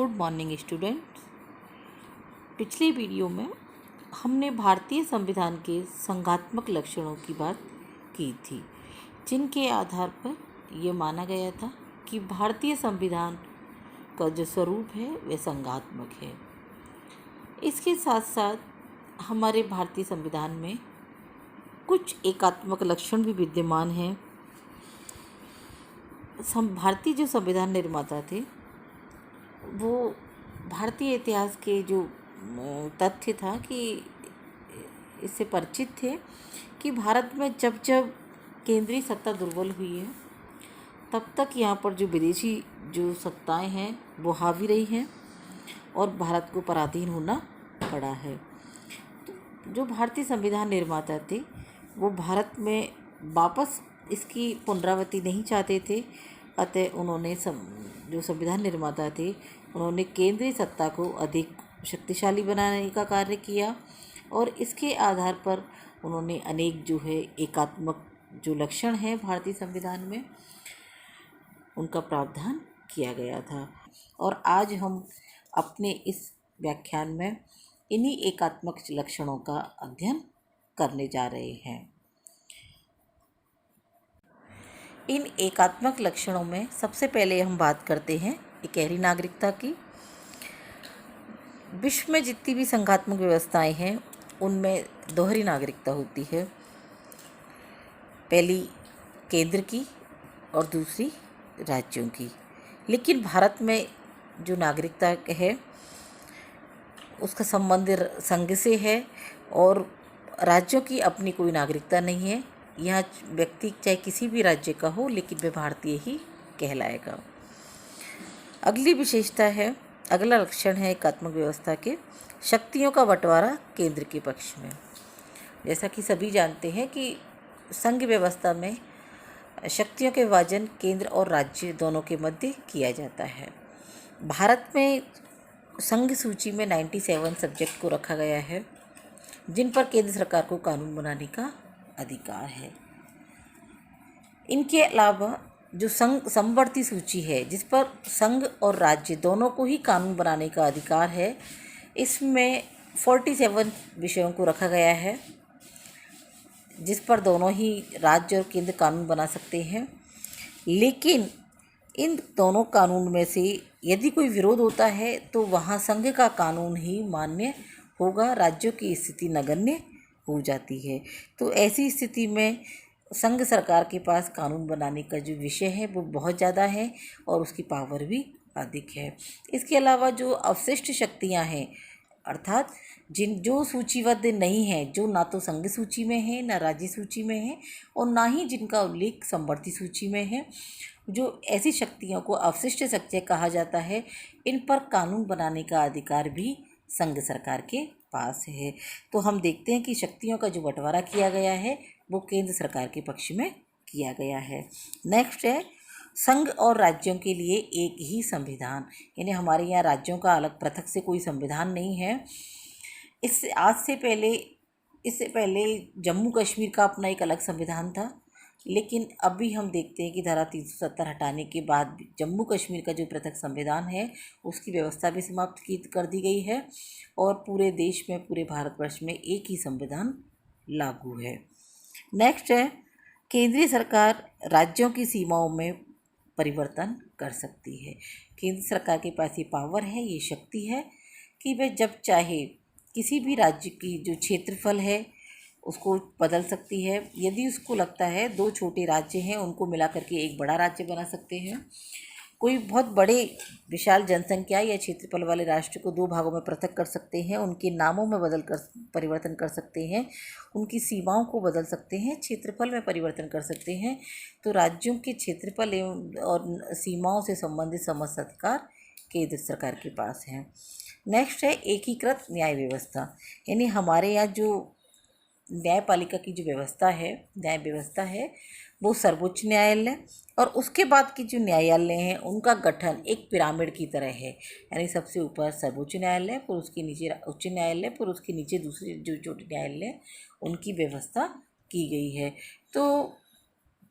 Good morning student. पिछले video में हमने भारतीय संविधान के संघात्मक लक्षणों की बात की थी, जिनके आधार पर यह माना गया था कि भारतीय संविधान का जो स्वरूप है वह संघात्मक है। इसके साथ साथ हमारे भारतीय संविधान में कुछ एकात्मक लक्षण भी विद्यमान हैं। भारतीय जो संविधान निर्माता थे वो भारतीय इतिहास के जो तथ्य था कि इससे परिचित थे कि भारत में जब जब केंद्रीय सत्ता दुर्बल हुई है तब तक यहाँ पर जो विदेशी जो सत्ताएं हैं वो हावी रही हैं और भारत को पराधीन होना पड़ा है। तो जो भारतीय संविधान निर्माता थे वो भारत में वापस इसकी पुनरावृत्ति नहीं चाहते थे, अतः उन्होंने जो संविधान निर्माता थे उन्होंने केंद्रीय सत्ता को अधिक शक्तिशाली बनाने का कार्य किया और इसके आधार पर उन्होंने अनेक जो है एकात्मक जो लक्षण हैं भारतीय संविधान में उनका प्रावधान किया गया था। और आज हम अपने इस व्याख्यान में इन्हीं एकात्मक लक्षणों का अध्ययन करने जा रहे हैं। इन एकात्मक लक्षणों में सबसे पहले हम बात करते हैं इकहरी नागरिकता की। विश्व में जितनी भी संघात्मक व्यवस्थाएं हैं उनमें दोहरी नागरिकता होती है, पहली केंद्र की और दूसरी राज्यों की। लेकिन भारत में जो नागरिकता है उसका संबंध संघ से है और राज्यों की अपनी कोई नागरिकता नहीं है। यहाँ व्यक्ति चाहे किसी भी राज्य का हो लेकिन वह भारतीय ही कहलाएगा। अगली विशेषता है, अगला लक्षण है एकात्मक व्यवस्था के शक्तियों का बंटवारा केंद्र के पक्ष में। जैसा कि सभी जानते हैं कि संघ व्यवस्था में शक्तियों के विभाजन केंद्र और राज्य दोनों के मध्य किया जाता है। भारत में संघ सूची में 97 सब्जेक्ट को रखा गया है जिन पर केंद्र सरकार को कानून बनाने का अधिकार है। इनके अलावा जो संघ समवर्ती सूची है जिस पर संघ और राज्य दोनों को ही कानून बनाने का अधिकार है, इसमें 47 विषयों को रखा गया है जिस पर दोनों ही राज्य और केंद्र कानून बना सकते हैं। लेकिन इन दोनों कानून में से यदि कोई विरोध होता है तो वहाँ संघ का कानून ही मान्य होगा, राज्यों की स्थिति नगण्य हो जाती है। तो ऐसी स्थिति में संघ सरकार के पास कानून बनाने का जो विषय है वो बहुत ज़्यादा है और उसकी पावर भी अधिक है। इसके अलावा जो अवशिष्ट शक्तियां हैं अर्थात जो सूचीबद्ध नहीं है, जो ना तो संघ सूची में है ना राज्य सूची में है और ना ही जिनका उल्लेख समवर्ती सूची में है, जो ऐसी शक्तियों को अवशिष्ट शक्तियाँ कहा जाता है, इन पर कानून बनाने का अधिकार भी संघ सरकार के पास है। तो हम देखते हैं कि शक्तियों का जो बंटवारा किया गया है वो केंद्र सरकार के पक्ष में किया गया है। नेक्स्ट है संघ और राज्यों के लिए एक ही संविधान, यानी हमारे यहाँ राज्यों का अलग पृथक से कोई संविधान नहीं है। इससे पहले जम्मू कश्मीर का अपना एक अलग संविधान था, लेकिन अभी हम देखते हैं कि धारा 370 हटाने के बाद जम्मू कश्मीर का जो पृथक संविधान है उसकी व्यवस्था भी समाप्त कर दी गई है और पूरे देश में, पूरे भारतवर्ष में एक ही संविधान लागू है। नेक्स्ट है केंद्रीय सरकार राज्यों की सीमाओं में परिवर्तन कर सकती है। केंद्र सरकार के पास ये पावर है, ये शक्ति है कि वह जब चाहे किसी भी राज्य की जो क्षेत्रफल है उसको बदल सकती है। यदि उसको लगता है दो छोटे राज्य हैं उनको मिला करके एक बड़ा राज्य बना सकते हैं, कोई बहुत बड़े विशाल जनसंख्या या क्षेत्रफल वाले राष्ट्र को दो भागों में पृथक कर सकते हैं, उनके नामों में बदल कर परिवर्तन कर सकते हैं, उनकी सीमाओं को बदल सकते हैं, क्षेत्रफल में परिवर्तन कर सकते हैं। तो राज्यों के क्षेत्रफल एवं और सीमाओं से संबंधित समस्त अधिकार केंद्र सरकार के पास हैं। नेक्स्ट है एकीकृत न्याय व्यवस्था, यानी हमारे यहाँ जो न्यायपालिका की जो न्याय व्यवस्था है वो सर्वोच्च न्यायालय और उसके बाद की जो न्यायालय हैं उनका गठन एक पिरामिड की तरह है, यानी सबसे ऊपर सर्वोच्च न्यायालय, फिर उसके नीचे उच्च न्यायालय, फिर उसके नीचे दूसरे जो छोटे न्यायालय, उनकी व्यवस्था की गई है। तो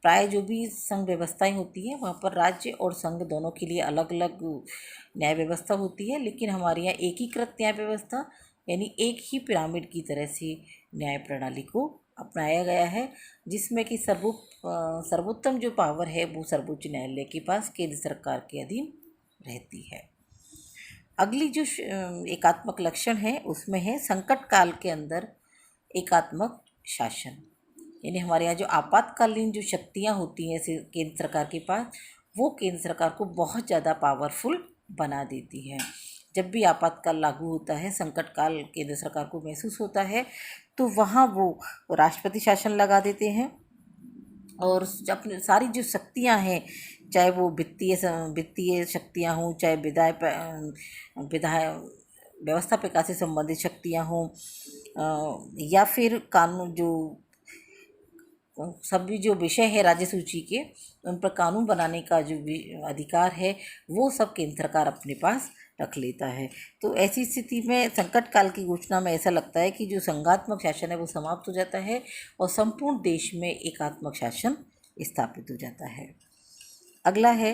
प्राय जो भी संघ व्यवस्थाएं होती हैं वहाँ पर राज्य और संघ दोनों के लिए अलग अलग न्याय व्यवस्था होती है, लेकिन हमारे यहाँ एकीकृत न्याय व्यवस्था यानी एक ही पिरामिड की तरह से न्याय प्रणाली को अपनाया गया है, जिसमें कि सर्वोत्तम जो पावर है वो सर्वोच्च न्यायालय के पास केंद्र सरकार के अधीन रहती है। अगली जो एकात्मक लक्षण है उसमें है संकट काल के अंदर एकात्मक शासन, यानी हमारे यहाँ जो आपातकालीन जो शक्तियाँ होती हैं केंद्र सरकार के पास, वो केंद्र सरकार को बहुत ज़्यादा पावरफुल बना देती है। जब भी आपातकाल लागू होता है, संकट काल केंद्र सरकार को महसूस होता है, तो वहाँ वो राष्ट्रपति शासन लगा देते हैं और अपनी सारी जो शक्तियाँ हैं, चाहे वो वित्तीय शक्तियाँ हों, चाहे विधाय व्यवस्थापिका से संबंधित शक्तियाँ हों, या फिर कानून जो सभी जो विषय है राज्य सूची के, उन पर कानून बनाने का जो अधिकार है वो सब केंद्र सरकार अपने पास रख लेता है। तो ऐसी स्थिति में संकट काल की घोषणा में ऐसा लगता है कि जो संघात्मक शासन है वो समाप्त हो जाता है और संपूर्ण देश में एकात्मक शासन स्थापित हो जाता है। अगला है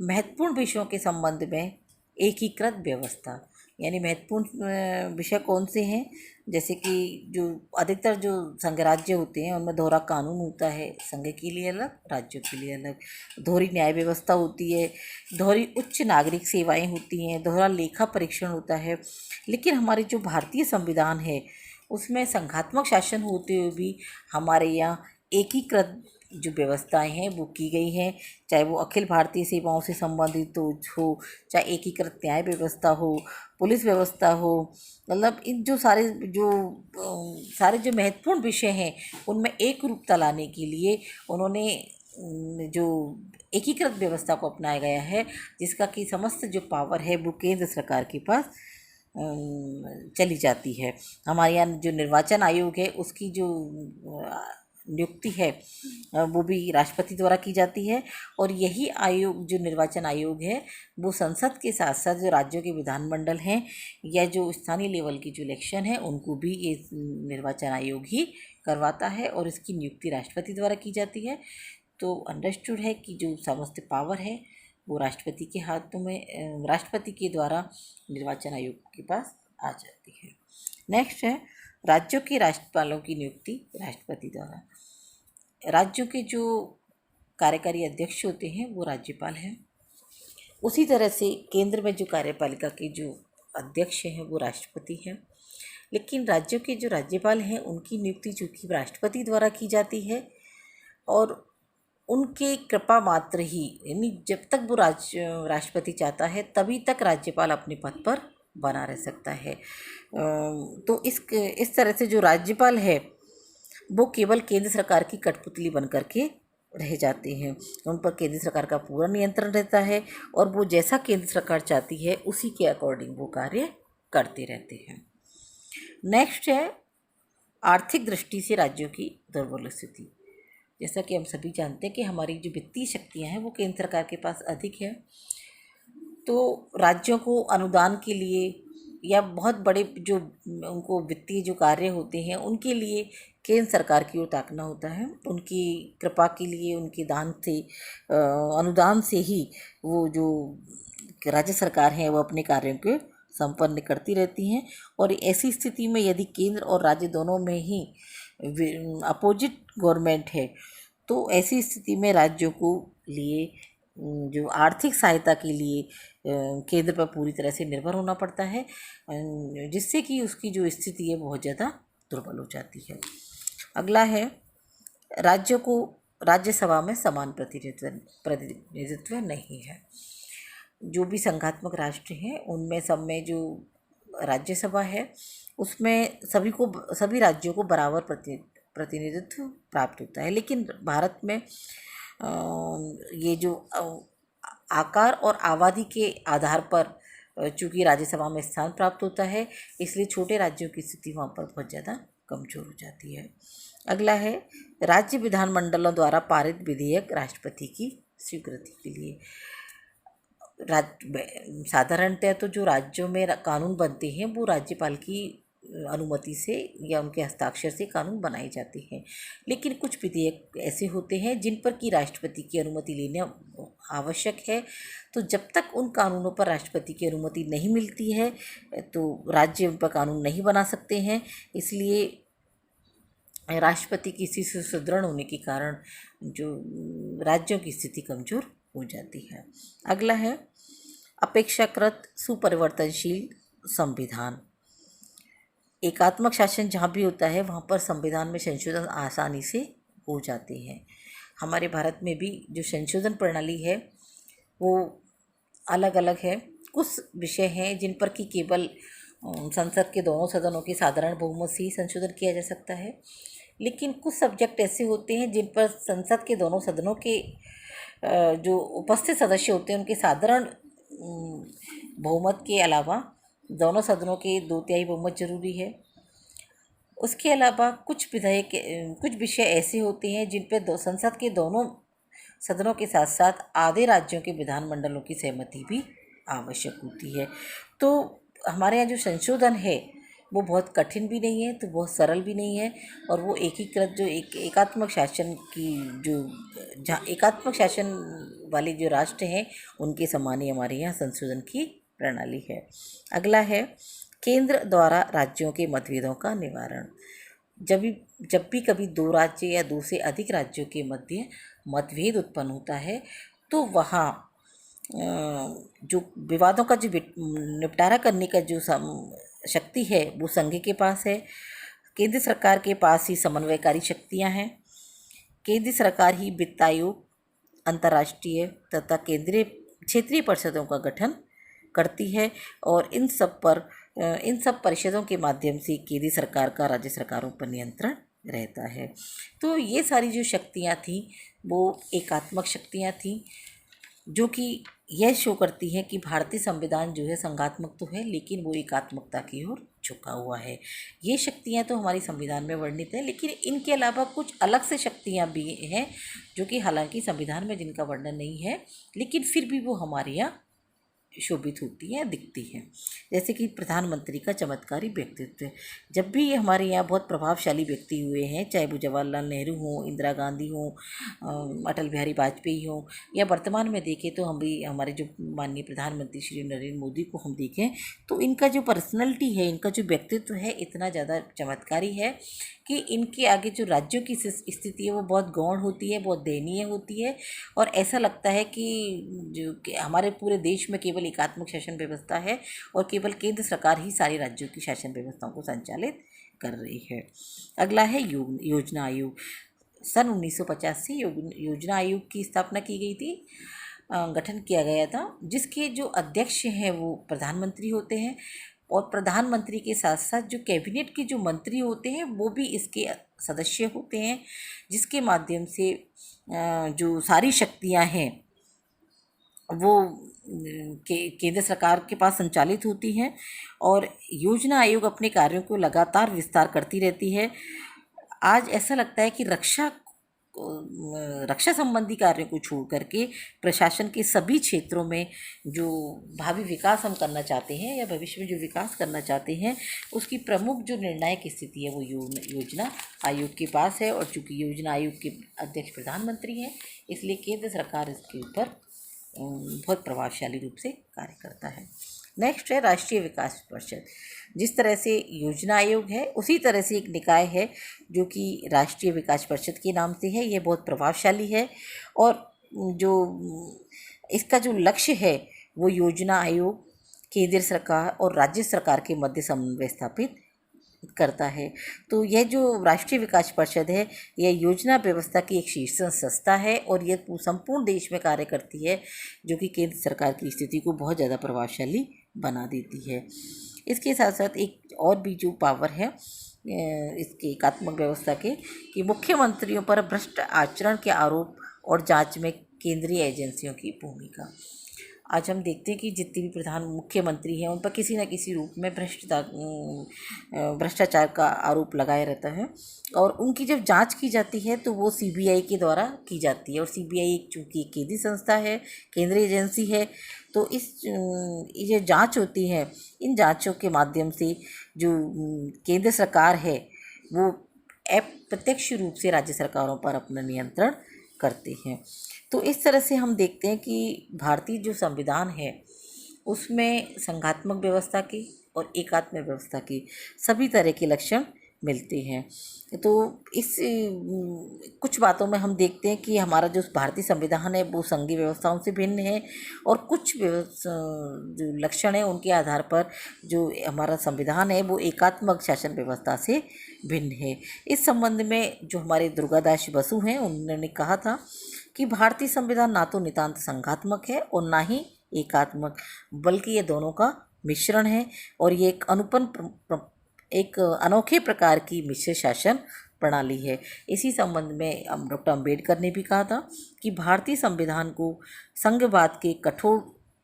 महत्वपूर्ण विषयों के संबंध में एकीकृत व्यवस्था, यानी महत्वपूर्ण विषय कौन से हैं, जैसे कि जो अधिकतर जो संघ राज्य होते हैं उनमें दोहरा कानून होता है, संघ के लिए अलग, राज्यों के लिए अलग। दोहरी न्याय व्यवस्था होती है, दोहरी उच्च नागरिक सेवाएं होती हैं, दोहरा लेखा परीक्षण होता है। लेकिन हमारे जो भारतीय संविधान है उसमें संघात्मक शासन होते हुए भी हमारे यहाँ एकीकृत जो व्यवस्थाएं हैं वो की गई हैं, चाहे वो अखिल भारतीय सेवाओं से संबंधित हो, चाहे एकीकृत न्याय व्यवस्था हो, पुलिस व्यवस्था हो, मतलब इन जो सारे जो महत्वपूर्ण विषय हैं उनमें एक रूपता लाने के लिए उन्होंने जो एकीकृत व्यवस्था को अपनाया गया है, जिसका कि समस्त जो पावर है वो केंद्र सरकार के पास चली जाती है। हमारे यहाँ जो निर्वाचन आयोग है उसकी जो नियुक्ति है वो भी राष्ट्रपति द्वारा की जाती है, और यही आयोग जो निर्वाचन आयोग है वो संसद के साथ साथ जो राज्यों के विधानमंडल हैं या जो स्थानीय लेवल की जो इलेक्शन है उनको भी ये निर्वाचन आयोग ही करवाता है और इसकी नियुक्ति राष्ट्रपति द्वारा की जाती है। तो अंडरस्टूड है कि जो समस्त पावर है वो राष्ट्रपति के हाथों में, राष्ट्रपति के द्वारा निर्वाचन आयोग के पास आ जाती है। नेक्स्ट है राज्यों के राज्यपालों की नियुक्ति राष्ट्रपति द्वारा। राज्यों के जो कार्यकारी अध्यक्ष होते हैं वो राज्यपाल हैं, उसी तरह से केंद्र में जो कार्यपालिका के जो अध्यक्ष हैं वो राष्ट्रपति हैं। लेकिन राज्यों के जो राज्यपाल हैं उनकी नियुक्ति चूँकि राष्ट्रपति द्वारा की जाती है और उनके कृपा मात्र ही, यानी जब तक वो राष्ट्रपति चाहता है तभी तक राज्यपाल अपने पद पर बना रह सकता है। तो इस तरह से जो राज्यपाल है वो केवल केंद्र सरकार की कठपुतली बन करके रह जाते हैं, उन पर केंद्र सरकार का पूरा नियंत्रण रहता है और वो जैसा केंद्र सरकार चाहती है उसी के अकॉर्डिंग वो कार्य करते रहते हैं। नेक्स्ट है आर्थिक दृष्टि से राज्यों की दुर्बल स्थिति। जैसा कि हम सभी जानते हैं कि हमारी जो वित्तीय शक्तियाँ हैं वो केंद्र सरकार के पास अधिक है, तो राज्यों को अनुदान के लिए या बहुत बड़े जो उनको वित्तीय जो कार्य होते हैं उनके लिए केंद्र सरकार की ओर ताकना होता है। उनकी कृपा के लिए, उनके दान से, अनुदान से ही वो जो राज्य सरकार है वो अपने कार्यों को संपन्न करती रहती हैं। और ऐसी स्थिति में यदि केंद्र और राज्य दोनों में ही अपोजिट गवर्नमेंट है तो ऐसी स्थिति में राज्यों को लिए जो आर्थिक सहायता के लिए केंद्र पर पूरी तरह से निर्भर होना पड़ता है, जिससे कि उसकी जो स्थिति है बहुत ज़्यादा दुर्बल हो जाती है। अगला है राज्यों को राज्यसभा में समान प्रतिनिधित्व नहीं है। जो भी संघात्मक राष्ट्र हैं उनमें सब में जो राज्यसभा है उसमें सभी राज्यों को बराबर प्रतिनिधित्व प्राप्त होता है। लेकिन भारत में ये जो आकार और आबादी के आधार पर चूँकि राज्यसभा में स्थान प्राप्त होता है, इसलिए छोटे राज्यों की स्थिति वहाँ पर बहुत ज़्यादा कमज़ोर हो जाती है। अगला है राज्य विधानमंडलों द्वारा पारित विधेयक राष्ट्रपति की स्वीकृति के लिए। साधारणतः तो जो राज्यों में कानून बनते हैं वो राज्यपाल की अनुमति से या उनके हस्ताक्षर से कानून बनाए जाते हैं। लेकिन कुछ विधेयक ऐसे होते हैं जिन पर कि राष्ट्रपति की अनुमति लेना आवश्यक है। तो जब तक उन कानूनों पर राष्ट्रपति की अनुमति नहीं मिलती है तो राज्य उन पर कानून नहीं बना सकते हैं। इसलिए राष्ट्रपति की स्थिति से सुदृढ़ होने के कारण जो राज्यों की स्थिति कमज़ोर हो जाती है। अगला है अपेक्षाकृत सुपरिवर्तनशील संविधान। एकात्मक शासन जहाँ भी होता है वहाँ पर संविधान में संशोधन आसानी से हो जाते हैं। हमारे भारत में भी जो संशोधन प्रणाली है वो अलग अलग है। कुछ विषय हैं जिन पर कि केवल संसद के दोनों सदनों के साधारण बहुमत से ही संशोधन किया जा सकता है। लेकिन कुछ सब्जेक्ट ऐसे होते हैं जिन पर संसद के दोनों सदनों के जो उपस्थित सदस्य होते हैं उनके साधारण बहुमत के अलावा दोनों सदनों के 2/3 बहुमत जरूरी है। उसके अलावा कुछ विषय ऐसे होते हैं जिन पर संसद के दोनों सदनों के साथ साथ आधे राज्यों के विधानमंडलों की सहमति भी आवश्यक होती है। तो हमारे यहाँ जो संशोधन है वो बहुत कठिन भी नहीं है तो बहुत सरल भी नहीं है, और वो एकीकृत जो एकात्मक शासन की जहाँ एकात्मक शासन वाले जो राष्ट्र हैं उनके समान ही हमारे यहाँ संशोधन की प्रणाली है। अगला है केंद्र द्वारा राज्यों के मतभेदों का निवारण। जब भी कभी दो राज्य या दो से अधिक राज्यों के मध्य मतभेद उत्पन्न होता है तो वहाँ जो विवादों का जो निपटारा करने का जो शक्ति है वो संघ के पास है। केंद्र सरकार के पास ही समन्वयकारी शक्तियाँ हैं। केंद्र सरकार ही वित्त आयोग, अंतर्राष्ट्रीय तथा केंद्रीय क्षेत्रीय परिषदों का गठन करती है और इन सब परिषदों के माध्यम से केंद्र सरकार का राज्य सरकारों पर नियंत्रण रहता है। तो ये सारी जो शक्तियाँ थी वो एकात्मक शक्तियाँ थी जो कि यह शो करती हैं कि भारतीय संविधान जो है संघात्मक तो है लेकिन वो एकात्मकता की ओर झुका हुआ है। ये शक्तियाँ तो हमारी संविधान में वर्णित है, लेकिन इनके अलावा कुछ अलग से शक्तियाँ भी हैं जो कि हालांकि संविधान में जिनका वर्णन नहीं है लेकिन फिर भी वो हमारे यहाँ शोभित होती हैं, दिखती हैं। जैसे कि प्रधानमंत्री का चमत्कारी व्यक्तित्व। जब भी ये हमारे यहाँ बहुत प्रभावशाली व्यक्ति हुए हैं, चाहे वो जवाहरलाल नेहरू हों, इंदिरा गांधी हों, अटल बिहारी वाजपेयी हों, या वर्तमान में देखें तो हम भी हमारे जो माननीय प्रधानमंत्री श्री नरेंद्र मोदी को हम देखें तो इनका जो पर्सनैलिटी है, इनका जो व्यक्तित्व है इतना ज़्यादा चमत्कारी है कि इनके आगे जो राज्यों की स्थिति है वो बहुत गौण होती है, बहुत दयनीय होती है। और ऐसा लगता है कि हमारे पूरे देश में केवल एकात्मक शासन व्यवस्था है और केवल केंद्र सरकार ही सारी राज्यों की शासन व्यवस्थाओं को संचालित कर रही है। अगला है योजना आयोग। सन 1950 से योजना आयोग की स्थापना की गई थी, गठन किया गया था, जिसके जो अध्यक्ष हैं वो प्रधानमंत्री होते हैं और प्रधानमंत्री के साथ साथ जो कैबिनेट के जो मंत्री होते हैं वो भी इसके सदस्य होते हैं, जिसके माध्यम से जो सारी शक्तियां हैं वो केंद्र सरकार के पास संचालित होती हैं और योजना आयोग अपने कार्यों को लगातार विस्तार करती रहती है। आज ऐसा लगता है कि रक्षा संबंधी कार्यों को छोड़ करके प्रशासन के सभी क्षेत्रों में जो भावी विकास हम करना चाहते हैं या भविष्य में जो विकास करना चाहते हैं उसकी प्रमुख जो निर्णायक स्थिति है वो योजना आयोग के पास है। और चूँकि योजना आयोग के अध्यक्ष प्रधानमंत्री हैं इसलिए केंद्र सरकार इसके ऊपर बहुत प्रभावशाली रूप से कार्य करता है। नेक्स्ट है राष्ट्रीय विकास परिषद। जिस तरह से योजना आयोग है उसी तरह से एक निकाय है जो कि राष्ट्रीय विकास परिषद के नाम से है। ये बहुत प्रभावशाली है और जो इसका जो लक्ष्य है वो योजना आयोग केंद्र सरकार और राज्य सरकार के मध्य समन्वय स्थापित करता है। तो यह जो राष्ट्रीय विकास परिषद है यह योजना व्यवस्था की एक शीर्ष संस्था है और यह संपूर्ण देश में कार्य करती है जो कि केंद्र सरकार की स्थिति को बहुत ज़्यादा प्रभावशाली बना देती है। इसके साथ साथ एक और भी जो पावर है इसके एकात्मक व्यवस्था के कि मुख्यमंत्रियों पर भ्रष्ट आचरण के आरोप और जांच में केंद्रीय एजेंसियों की भूमिका। आज हम देखते हैं कि जितने भी प्रधान मुख्यमंत्री हैं उन पर किसी न किसी रूप में भ्रष्टाचार का आरोप लगाया रहता है, और उनकी जब जांच की जाती है तो वो सीबीआई के द्वारा की जाती है। और सीबीआई चूँकि एक केंद्रीय संस्था है, केंद्रीय एजेंसी है, तो ये जांच होती है, इन जांचों के माध्यम से जो केंद्र सरकार है वो अप्रत्यक्ष रूप से राज्य सरकारों पर अपना नियंत्रण करते हैं। तो इस तरह से हम देखते हैं कि भारतीय जो संविधान है उसमें संघात्मक व्यवस्था की और एकात्मक व्यवस्था की सभी तरह के लक्षण मिलते हैं। तो इस कुछ बातों में हम देखते हैं कि हमारा जो भारतीय संविधान है वो संघीय व्यवस्थाओं से भिन्न है, और कुछ जो लक्षण है उनके आधार पर जो हमारा संविधान है वो एकात्मक शासन व्यवस्था से भिन्न है। इस संबंध में जो हमारे दुर्गादास बसु हैं उन्होंने कहा था कि भारतीय संविधान ना तो नितांत संघात्मक है और ना ही एकात्मक, बल्कि ये दोनों का मिश्रण है, और ये एक अनोखे प्रकार की मिश्र शासन प्रणाली है। इसी संबंध में डॉक्टर अम्बेडकर ने भी कहा था कि भारतीय संविधान को संघवाद के कठोर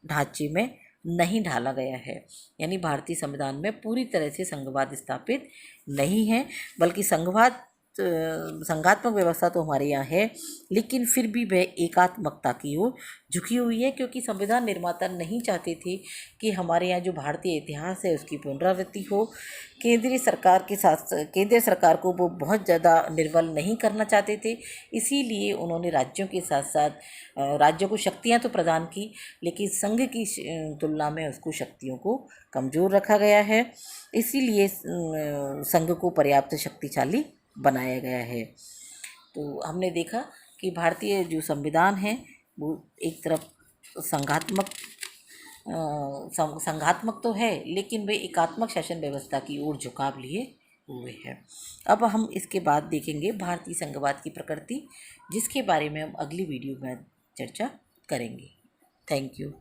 ढांचे में नहीं ढाला गया है, यानी भारतीय संविधान में पूरी तरह से संघवाद स्थापित नहीं है, बल्कि संघात्मक व्यवस्था तो हमारे यहाँ है, लेकिन फिर भी वह एकात्मकता की ओर झुकी हुई है, क्योंकि संविधान निर्माता नहीं चाहते थे कि हमारे यहाँ जो भारतीय इतिहास है उसकी पुनरावृत्ति हो। केंद्रीय सरकार को वो बहुत ज़्यादा निर्बल नहीं करना चाहते थे, इसीलिए उन्होंने राज्यों के साथ साथ राज्यों को शक्तियाँ तो प्रदान की, लेकिन संघ की तुलना में उसको शक्तियों को कमज़ोर रखा गया है। इसीलिए संघ को पर्याप्त शक्तिशाली बनाया गया है। तो हमने देखा कि भारतीय जो संविधान है वो एक तरफ संघात्मक तो है, लेकिन वे एकात्मक शासन व्यवस्था की ओर झुकाव लिए हुए हैं। अब हम इसके बाद देखेंगे भारतीय संघवाद की प्रकृति, जिसके बारे में हम अगली वीडियो में चर्चा करेंगे। Thank you.